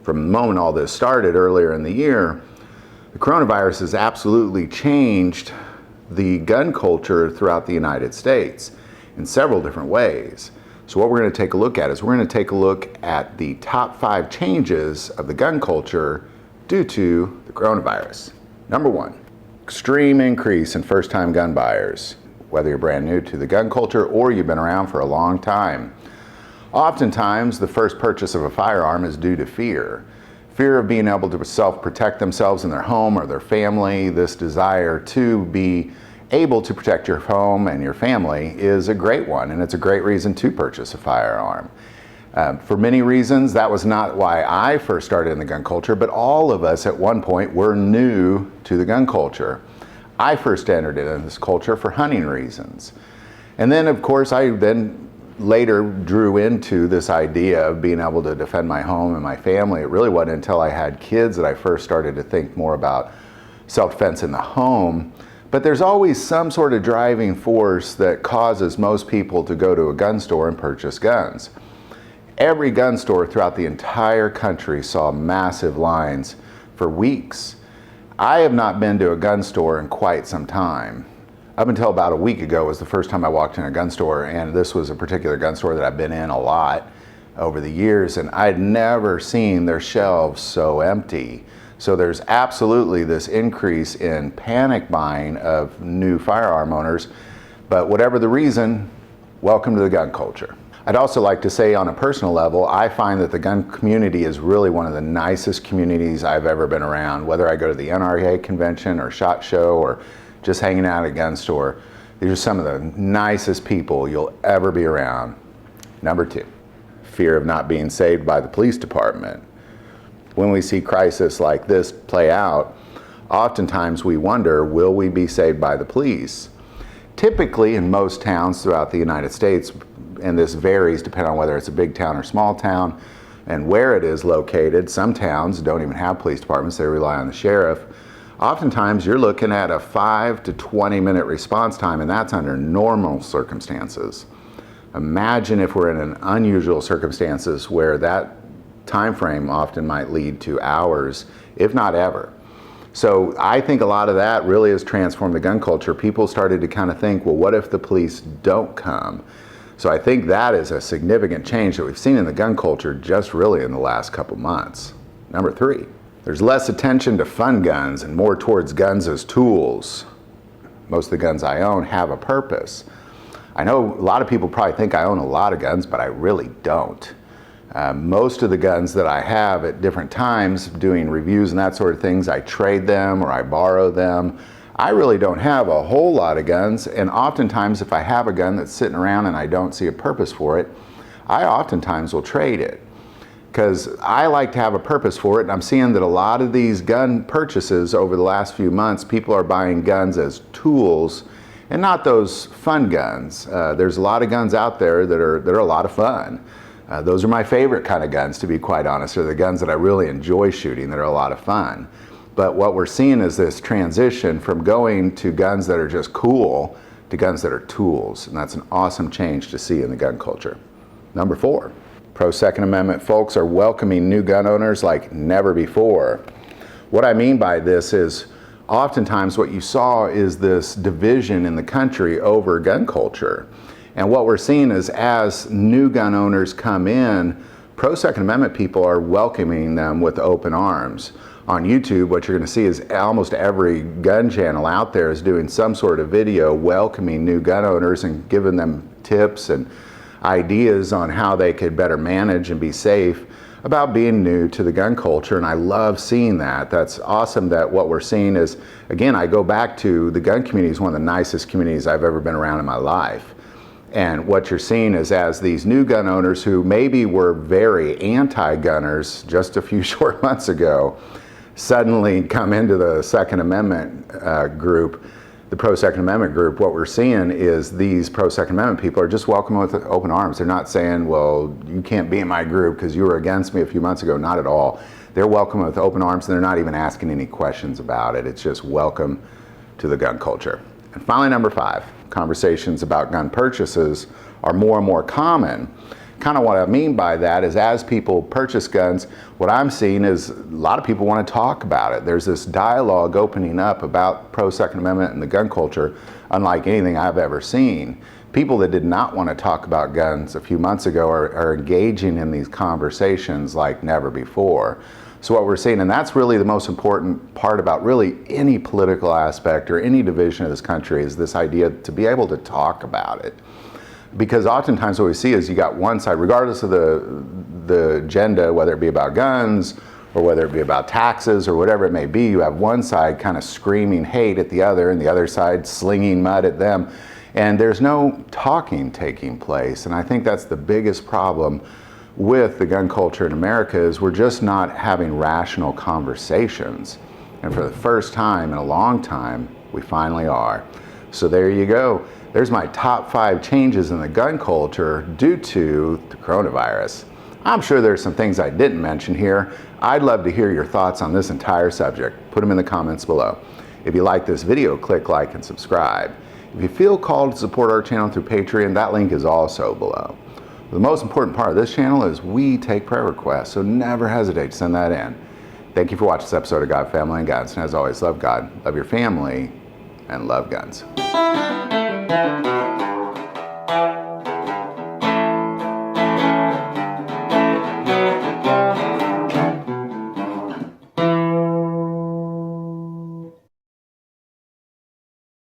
from the moment all this started earlier in the year, the coronavirus has absolutely changed the gun culture throughout the United States in several different ways. So what we're going to take a look at is we're going to take a look at the top 5 changes of the gun culture due to the coronavirus. Number 1, extreme increase in first-time gun buyers. Whether you're brand new to the gun culture or you've been around for a long time. Oftentimes, the first purchase of a firearm is due to fear. Fear of being able to self-protect themselves in their home or their family. This desire to be able to protect your home and your family is a great one, and it's a great reason to purchase a firearm. For many reasons, that was not why I first started in the gun culture, but all of us at one point were new to the gun culture. I first entered into this culture for hunting reasons. And then, of course, I then later drew into this idea of being able to defend my home and my family. It really wasn't until I had kids that I first started to think more about self-defense in the home. But there's always some sort of driving force that causes most people to go to a gun store and purchase guns. Every gun store throughout the entire country saw massive lines for weeks. I have not been to a gun store in quite some time. Up until about a week ago was the first time I walked in a gun store, and this was a particular gun store that I've been in a lot over the years, and I'd never seen their shelves so empty. So there's absolutely this increase in panic buying of new firearm owners, but whatever the reason, welcome to the gun culture. I'd also like to say on a personal level, I find that the gun community is really one of the nicest communities I've ever been around, whether I go to the NRA convention or SHOT Show or just hanging out at a gun store. These are some of the nicest people you'll ever be around. Number 2, fear of not being saved by the police department. When we see crisis like this play out, oftentimes we wonder, will we be saved by the police? Typically in most towns throughout the United States, and this varies depending on whether it's a big town or small town and where it is located. Some towns don't even have police departments, they rely on the sheriff. Oftentimes you're looking at a 5 to 20 minute response time, and that's under normal circumstances. Imagine if we're in an unusual circumstances where that time frame often might lead to hours, if not ever. So I think a lot of that really has transformed the gun culture. People started to kind of think, well, what if the police don't come? So I think that is a significant change that we've seen in the gun culture just really in the last couple months. Number 3, there's less attention to fun guns and more towards guns as tools. Most of the guns I own have a purpose. I know a lot of people probably think I own a lot of guns, but I really don't. Most of the guns that I have at different times, doing reviews and that sort of things, I trade them or I borrow them. I really don't have a whole lot of guns, and oftentimes if I have a gun that's sitting around and I don't see a purpose for it, I oftentimes will trade it. Because I like to have a purpose for it, and I'm seeing that a lot of these gun purchases over the last few months, people are buying guns as tools and not those fun guns. There's a lot of guns out there that are a lot of fun. Those are my favorite kind of guns, to be quite honest. They're the guns that I really enjoy shooting, that are a lot of fun. But what we're seeing is this transition from going to guns that are just cool to guns that are tools, and that's an awesome change to see in the gun culture. Number 4, pro-Second Amendment folks are welcoming new gun owners like never before. What I mean by this is oftentimes what you saw is this division in the country over gun culture. And what we're seeing is as new gun owners come in, pro-Second Amendment people are welcoming them with open arms. On YouTube, what you're going to see is almost every gun channel out there is doing some sort of video welcoming new gun owners and giving them tips and ideas on how they could better manage and be safe about being new to the gun culture, and I love seeing that. That's awesome that what we're seeing is, again, I go back to the gun community is one of the nicest communities I've ever been around in my life. And what you're seeing is as these new gun owners who maybe were very anti-gunners just a few short months ago suddenly come into the Second Amendment group, the pro-Second Amendment group, what we're seeing is these pro-Second Amendment people are just welcoming with open arms. They're not saying, well, you can't be in my group because you were against me a few months ago. Not at all. They're welcoming with open arms, and they're not even asking any questions about it. It's just welcome to the gun culture. And finally, number 5, conversations about gun purchases are more and more common. kind of what I mean by that is as people purchase guns, what I'm seeing is a lot of people want to talk about it. There's this dialogue opening up about pro-Second Amendment and the gun culture unlike anything I've ever seen. People that did not want to talk about guns a few months ago are engaging in these conversations like never before. So what we're seeing, and that's really the most important part about really any political aspect or any division of this country, is this idea to be able to talk about it. Because oftentimes what we see is you got one side, regardless of the agenda, whether it be about guns or whether it be about taxes or whatever it may be, you have one side kind of screaming hate at the other and the other side slinging mud at them. And there's no talking taking place. And I think that's the biggest problem with the gun culture in America is we're just not having rational conversations. And for the first time in a long time, we finally are. So there you go. There's my top 5 changes in the gun culture due to the coronavirus. I'm sure there's some things I didn't mention here. I'd love to hear your thoughts on this entire subject. Put them in the comments below. If you like this video, click like and subscribe. If you feel called to support our channel through Patreon, that link is also below. The most important part of this channel is we take prayer requests, so never hesitate to send that in. Thank you for watching this episode of God, Family, and Guns. And as always, love God, love your family, and love guns.